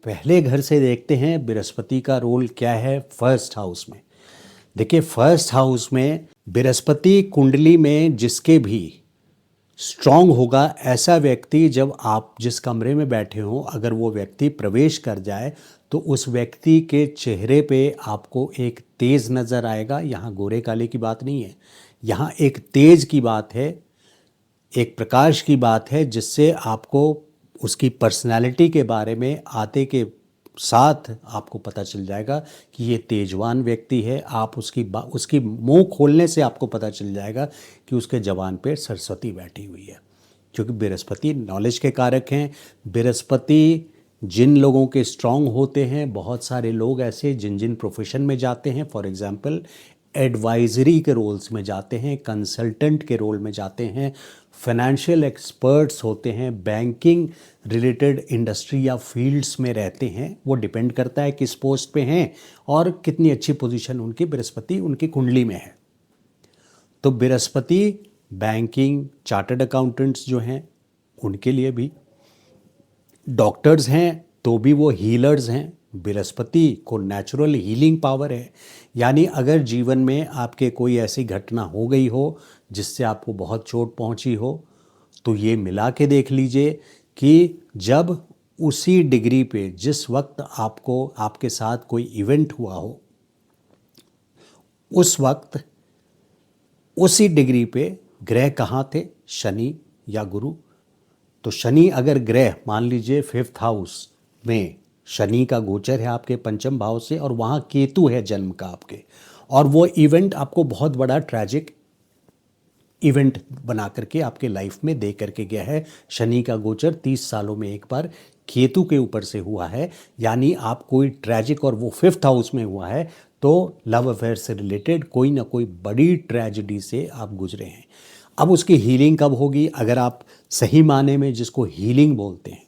पहले घर से देखते हैं बृहस्पति का रोल क्या है फर्स्ट हाउस में। देखिए, फर्स्ट हाउस में बृहस्पति कुंडली में जिसके भी स्ट्रांग होगा, ऐसा व्यक्ति जब आप जिस कमरे में बैठे हो अगर वो व्यक्ति प्रवेश कर जाए तो उस व्यक्ति के चेहरे पे आपको एक तेज नज़र आएगा। यहाँ गोरे काले की बात नहीं है, यहाँ एक तेज की बात है, एक प्रकाश की बात है, जिससे आपको उसकी पर्सनालिटी के बारे में आते के साथ आपको पता चल जाएगा कि ये तेजवान व्यक्ति है। आप उसकी मुंह खोलने से आपको पता चल जाएगा कि उसके जबान पे सरस्वती बैठी हुई है, क्योंकि बृहस्पति नॉलेज के कारक हैं। बृहस्पति जिन लोगों के स्ट्रांग होते हैं, बहुत सारे लोग ऐसे जिन जिन प्रोफेशन में जाते हैं, फॉर एग्जांपल एडवाइजरी के रोल्स में जाते हैं, कंसल्टेंट के रोल में जाते हैं, फाइनेंशियल एक्सपर्ट्स होते हैं, बैंकिंग रिलेटेड इंडस्ट्री या फील्ड्स में रहते हैं। वो डिपेंड करता है किस पोस्ट पे हैं और कितनी अच्छी पोजीशन उनकी बृहस्पति उनकी कुंडली में है। तो बृहस्पति बैंकिंग, चार्टर्ड अकाउंटेंट्स जो हैं उनके लिए भी, डॉक्टर्स हैं तो भी वो हीलर्स हैं। बृहस्पति को नेचुरल हीलिंग पावर है, यानी अगर जीवन में आपके कोई ऐसी घटना हो गई हो जिससे आपको बहुत चोट पहुंची हो, तो ये मिला के देख लीजिए कि जब उसी डिग्री पे जिस वक्त आपको आपके साथ कोई इवेंट हुआ हो, उस वक्त उसी डिग्री पे ग्रह कहाँ थे, शनि या गुरु। तो शनि अगर ग्रह मान लीजिए 5th हाउस में शनि का गोचर है आपके पंचम भाव से, और वहाँ केतु है जन्म का आपके, और वो इवेंट आपको बहुत बड़ा ट्रैजिक इवेंट बना करके आपके लाइफ में दे करके गया है। शनि का गोचर 30 सालों में एक बार केतु के ऊपर से हुआ है, यानी आप कोई ट्रैजिक, और वो 5th हाउस में हुआ है, तो लव अफेयर से रिलेटेड कोई ना कोई बड़ी ट्रेजिडी से आप गुजरे हैं। अब उसकी हीलिंग कब होगी? अगर आप सही माने में जिसको हीलिंग बोलते हैं,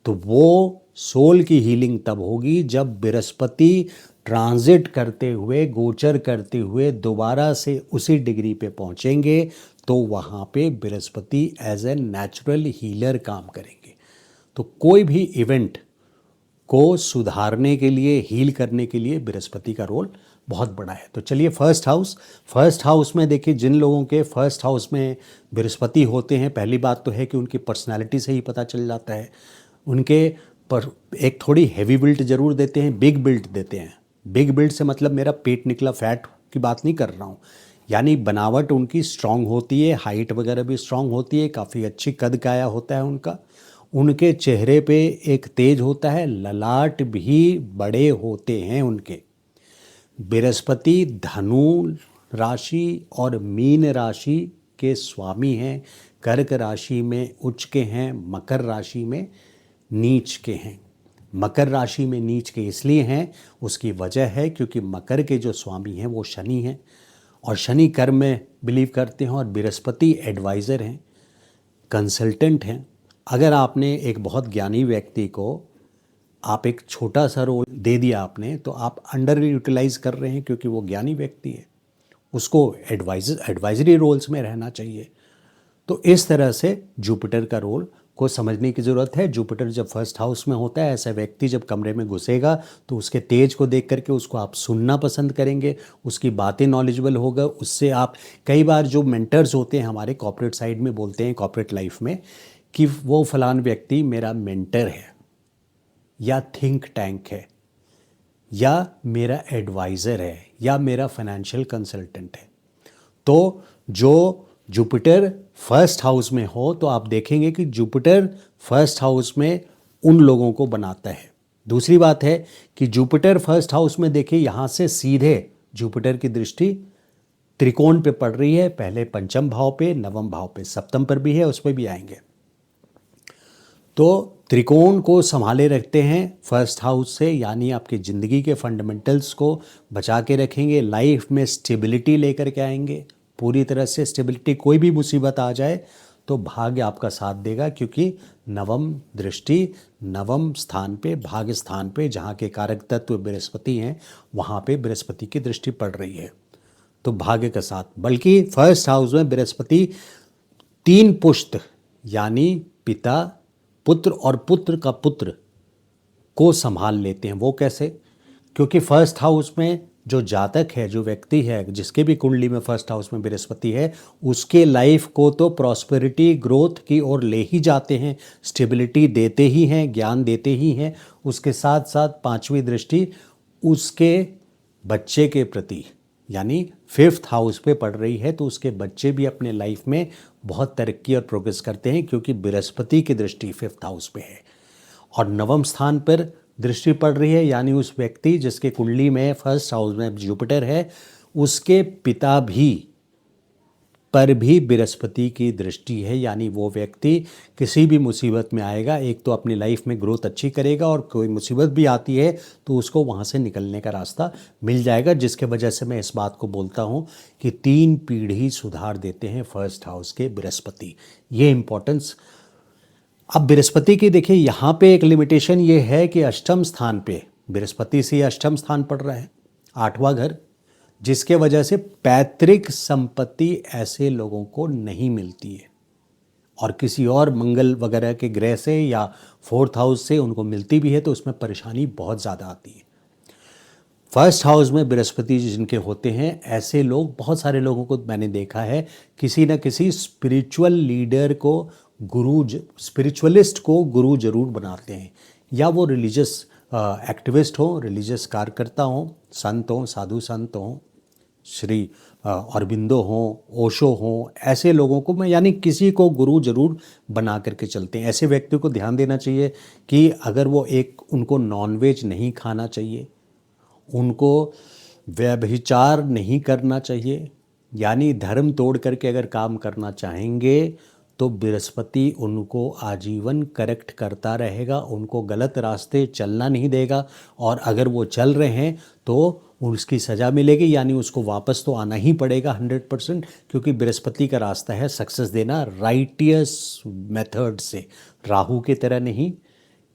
तो वो सोल की हीलिंग तब होगी जब बृहस्पति ट्रांजिट करते हुए, गोचर करते हुए दोबारा से उसी डिग्री पे पहुंचेंगे, तो वहाँ पे Brihaspati as a natural healer काम करेंगे। तो कोई भी इवेंट को सुधारने के लिए, हील करने के लिए बृहस्पति का रोल बहुत बड़ा है। तो चलिए, फर्स्ट हाउस में देखिए, जिन लोगों के फर्स्ट हाउस में बृहस्पति होते हैं, पहली बात तो है कि उनकी पर्सनालिटी से ही पता चल जाता है। उनके पर एक थोड़ी हैवी बिल्ट जरूर देते हैं, बिग बिल्ट देते हैं। बिग बिल्ट से मतलब मेरा पेट निकला फैट की बात नहीं कर रहा हूँ, यानी बनावट उनकी स्ट्रांग होती है, हाइट वगैरह भी स्ट्रांग होती है, काफ़ी अच्छी कद काया होता है उनका। उनके चेहरे पे एक तेज होता है, ललाट भी बड़े होते हैं उनके। बृहस्पति धनु राशि और मीन राशि के स्वामी हैं, कर्क राशि में उच्च के हैं, मकर राशि में नीच के हैं। मकर राशि में नीच के इसलिए हैं, उसकी वजह है क्योंकि मकर के जो स्वामी हैं वो शनि हैं, और शनि कर्म में बिलीव करते हैं, और बृहस्पति एडवाइज़र हैं, कंसल्टेंट हैं। अगर आपने एक बहुत ज्ञानी व्यक्ति को आप एक छोटा सा रोल दे दिया आपने, तो आप अंडर यूटिलाइज कर रहे हैं, क्योंकि वो ज्ञानी व्यक्ति है, उसको एडवाइजरी रोल्स में रहना चाहिए। तो इस तरह से जुपिटर का रोल को समझने की ज़रूरत है। जुपिटर जब फर्स्ट हाउस में होता है, ऐसा व्यक्ति जब कमरे में घुसेगा तो उसके तेज को देख करके उसको आप सुनना पसंद करेंगे, उसकी बातें नॉलेजेबल होगा, उससे आप कई बार जो मेंटर्स होते हैं हमारे कॉर्पोरेट साइड में बोलते हैं, कॉर्पोरेट लाइफ में, कि वो फलान व्यक्ति मेरा मेंटर है, या थिंक टैंक है, या मेरा एडवाइज़र है, या मेरा फाइनेंशियल कंसल्टेंट है। तो जो जुपिटर फर्स्ट हाउस में हो, तो आप देखेंगे कि जुपिटर फर्स्ट हाउस में उन लोगों को बनाता है। दूसरी बात है कि जुपिटर फर्स्ट हाउस में देखिए, यहाँ से सीधे जुपिटर की दृष्टि त्रिकोण पे पड़ रही है, पहले पंचम भाव पे, नवम भाव पे, सप्तम पर भी है, उस पर भी आएंगे। तो त्रिकोण को संभाले रखते हैं फर्स्ट हाउस से, यानी आपकी ज़िंदगी के फंडामेंटल्स को बचा के रखेंगे, लाइफ में स्टेबिलिटी लेकर के आएंगे, पूरी तरह से स्टेबिलिटी। कोई भी मुसीबत आ जाए तो भाग्य आपका साथ देगा, क्योंकि नवम दृष्टि नवम स्थान पे, भाग्य स्थान पे, जहाँ के कारक तत्व बृहस्पति हैं, वहाँ पे बृहस्पति की दृष्टि पड़ रही है, तो भाग्य का साथ। बल्कि फर्स्ट हाउस में बृहस्पति 3 पुश्त, यानी पिता, पुत्र और पुत्र का पुत्र, को संभाल लेते हैं। वो कैसे? क्योंकि फर्स्ट हाउस में जो जातक है, जो व्यक्ति है, जिसके भी कुंडली में फर्स्ट हाउस में बृहस्पति है, उसके लाइफ को तो प्रॉस्पेरिटी ग्रोथ की ओर ले ही जाते हैं, स्टेबिलिटी देते ही हैं, ज्ञान देते ही हैं। उसके साथ साथ पांचवी दृष्टि उसके बच्चे के प्रति, यानी फिफ्थ हाउस पे पड़ रही है, तो उसके बच्चे भी अपने लाइफ में बहुत तरक्की और प्रोग्रेस करते हैं, क्योंकि बृहस्पति की दृष्टि फिफ्थ हाउस पे है। और नवम स्थान पर दृष्टि पड़ रही है, यानी उस व्यक्ति जिसके कुंडली में फर्स्ट हाउस में जुपिटर है, उसके पिता भी पर भी बृहस्पति की दृष्टि है। यानी वो व्यक्ति किसी भी मुसीबत में आएगा, एक तो अपनी लाइफ में ग्रोथ अच्छी करेगा, और कोई मुसीबत भी आती है तो उसको वहाँ से निकलने का रास्ता मिल जाएगा, जिसके वजह से मैं इस बात को बोलता हूँ कि 3 पीढ़ी सुधार देते हैं फर्स्ट हाउस के बृहस्पति। ये इम्पोर्टेंस। अब बृहस्पति की देखिए यहाँ पे एक लिमिटेशन ये है कि अष्टम स्थान पे बृहस्पति से अष्टम स्थान पड़ रहा है, 8वां घर, जिसके वजह से पैतृक संपत्ति ऐसे लोगों को नहीं मिलती है, और किसी और मंगल वगैरह के ग्रह से या फोर्थ हाउस से उनको मिलती भी है तो उसमें परेशानी बहुत ज़्यादा आती है। फर्स्ट हाउस में बृहस्पति जिनके होते हैं, ऐसे लोग, बहुत सारे लोगों को मैंने देखा है, किसी न किसी स्पिरिचुअल लीडर को गुरु, स्पिरिचुअलिस्ट को गुरु जरूर बनाते हैं, या वो रिलीजियस एक्टिविस्ट हो, रिलीजियस कार्यकर्ता हो, संत हो, साधु संत हो, श्री अरबिंदो हों, ओशो हों, ऐसे लोगों को मैं, यानी किसी को गुरु जरूर बना करके चलते हैं। ऐसे व्यक्ति को ध्यान देना चाहिए कि अगर वो उनको नॉनवेज नहीं खाना चाहिए, उनको व्यभिचार नहीं करना चाहिए, यानी धर्म तोड़ करके अगर काम करना चाहेंगे तो बृहस्पति उनको आजीवन करेक्ट करता रहेगा, उनको गलत रास्ते चलना नहीं देगा, और अगर वो चल रहे हैं तो उसकी सज़ा मिलेगी, यानी उसको वापस तो आना ही पड़ेगा 100%, क्योंकि बृहस्पति का रास्ता है सक्सेस देना राइटियस मेथड से, राहु की तरह नहीं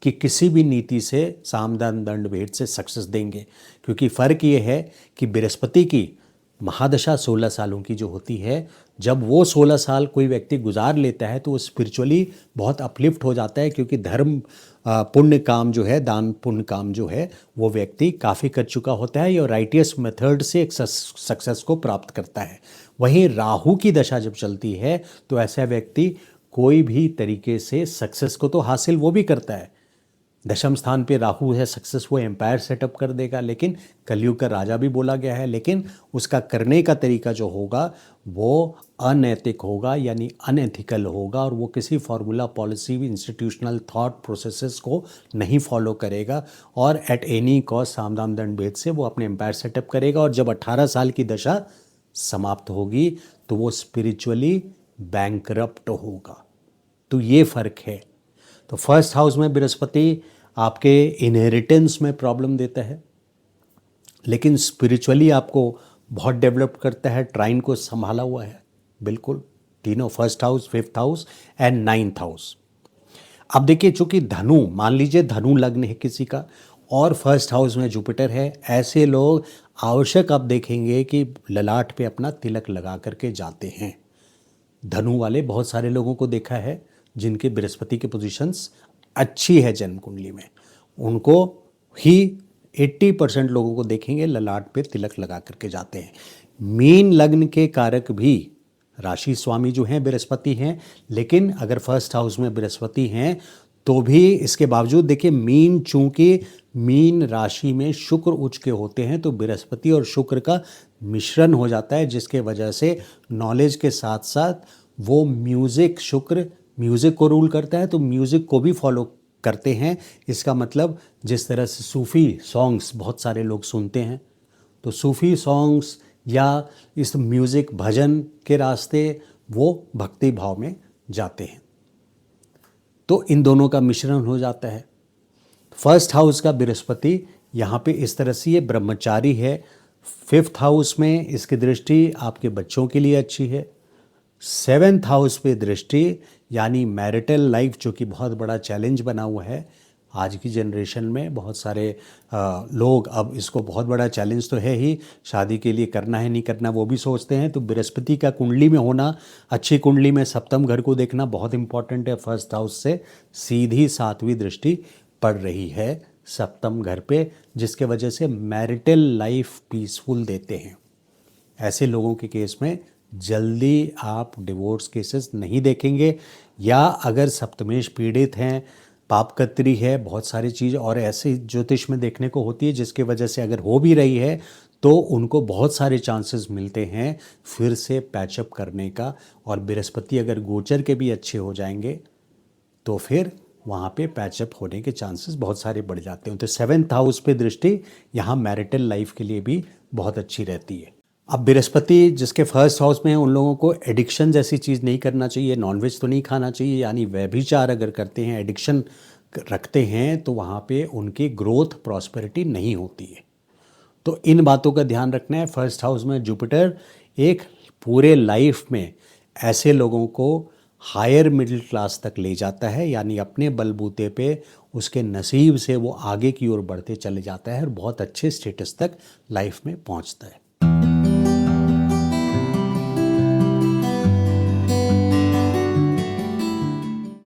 कि किसी भी नीति से, साम दान दंड भेद से सक्सेस देंगे। क्योंकि फ़र्क ये है कि बृहस्पति की महादशा 16 सालों की जो होती है, जब वो 16 साल कोई व्यक्ति गुजार लेता है तो वो स्पिरिचुअली बहुत अपलिफ्ट हो जाता है, क्योंकि धर्म पुण्य काम जो है, दान पुण्य काम जो है, वो व्यक्ति काफ़ी कर चुका होता है, और राइटियस मेथड से एक सक्सेस को प्राप्त करता है। वहीं राहु की दशा जब चलती है तो ऐसा व्यक्ति कोई भी तरीके से सक्सेस को तो हासिल वो भी करता है, दशम स्थान पे राहु है, सक्सेस वो एम्पायर सेटअप कर देगा, लेकिन कलयुग का राजा भी बोला गया है, लेकिन उसका करने का तरीका जो होगा वो अनैतिक होगा, यानी अनएथिकल होगा, और वो किसी formula, policy, institutional thought processes को नहीं फॉलो करेगा, और एट एनी कॉस्ट साम दाम दंड भेद से वो अपने एम्पायर सेटअप करेगा। और जब 18 साल की दशा समाप्त होगी तो वो स्पिरिचुअली बैंकरप्ट होगा। तो ये फ़र्क है। तो फर्स्ट हाउस में बृहस्पति आपके इनहेरिटेंस में प्रॉब्लम देता है, लेकिन स्पिरिचुअली आपको बहुत डेवलप करता है, ट्राइन को संभाला हुआ है बिल्कुल, तीनों, first house, fifth house and 9th house. अब देखिए, चूंकि धनु, मान लीजिए धनु लग्न है किसी का और फर्स्ट हाउस में जुपिटर है, ऐसे लोग आवश्यक आप देखेंगे कि ललाट पे अपना तिलक लगा करके जाते हैं। धनु वाले बहुत सारे लोगों को देखा है जिनके बृहस्पति की पोजीशंस अच्छी है जन्म कुंडली में, उनको ही 80% लोगों को देखेंगे ललाट पे तिलक लगा करके जाते हैं। मीन लग्न के कारक भी राशि स्वामी जो हैं बृहस्पति हैं, लेकिन अगर फर्स्ट हाउस में बृहस्पति हैं तो भी इसके बावजूद देखिए, मीन, चूंकि मीन राशि में शुक्र उच्च के होते हैं तो बृहस्पति और शुक्र का मिश्रण हो जाता है, जिसके वजह से नॉलेज के साथ साथ वो म्यूज़िक, शुक्र म्यूज़िक को रूल करता है तो म्यूज़िक को भी फॉलो करते हैं। इसका मतलब जिस तरह से सूफ़ी सॉन्ग्स बहुत सारे लोग सुनते हैं, तो सूफ़ी सॉन्ग्स या इस म्यूज़िक भजन के रास्ते वो भक्ति भाव में जाते हैं, तो इन दोनों का मिश्रण हो जाता है। फर्स्ट हाउस का बृहस्पति यहाँ पे इस तरह से ये ब्रह्मचारी है। फिफ्थ हाउस में इसकी दृष्टि आपके बच्चों के लिए अच्छी है। 7th हाउस पे दृष्टि, यानी मैरिटल लाइफ, जो कि बहुत बड़ा चैलेंज बना हुआ है आज की जनरेशन में। बहुत सारे लोग अब इसको बहुत बड़ा चैलेंज तो है ही, शादी के लिए करना है नहीं करना वो भी सोचते हैं। तो बृहस्पति का कुंडली में होना, अच्छी कुंडली में सप्तम घर को देखना बहुत इंपॉर्टेंट है। फर्स्ट हाउस से सीधी 7वीं दृष्टि पड़ रही है सप्तम घर पे, जिसके वजह से मैरिटल लाइफ पीसफुल देते हैं। ऐसे लोगों के केस में जल्दी आप डिवोर्स केसेस नहीं देखेंगे, या अगर सप्तमेश पीड़ित हैं, पापकत्री है, बहुत सारी चीज़ और ऐसे ज्योतिष में देखने को होती है जिसकी वजह से अगर हो भी रही है तो उनको बहुत सारे चांसेस मिलते हैं फिर से पैचअप करने का। और बृहस्पति अगर गोचर के भी अच्छे हो जाएंगे तो फिर वहाँ पे पैचअप होने के चांसेस बहुत सारे बढ़ जाते हैं। तो 7th हाउस पे दृष्टि यहाँ मैरिटल लाइफ के लिए भी बहुत अच्छी रहती है। अब बृहस्पति जिसके फर्स्ट हाउस में है उन लोगों को एडिक्शन जैसी चीज़ नहीं करना चाहिए, नॉनवेज तो नहीं खाना चाहिए, यानी व्यभिचार अगर करते हैं, एडिक्शन रखते हैं तो वहाँ पे उनकी ग्रोथ प्रॉस्पेरिटी नहीं होती है। तो इन बातों का ध्यान रखना है। फर्स्ट हाउस में जुपिटर एक पूरे लाइफ में ऐसे लोगों को हायर मिडिल क्लास तक ले जाता है, यानी अपने बलबूते पे उसके नसीब से वो आगे की ओर बढ़ते चले जाता है और बहुत अच्छे स्टेटस तक लाइफ में पहुंचता है।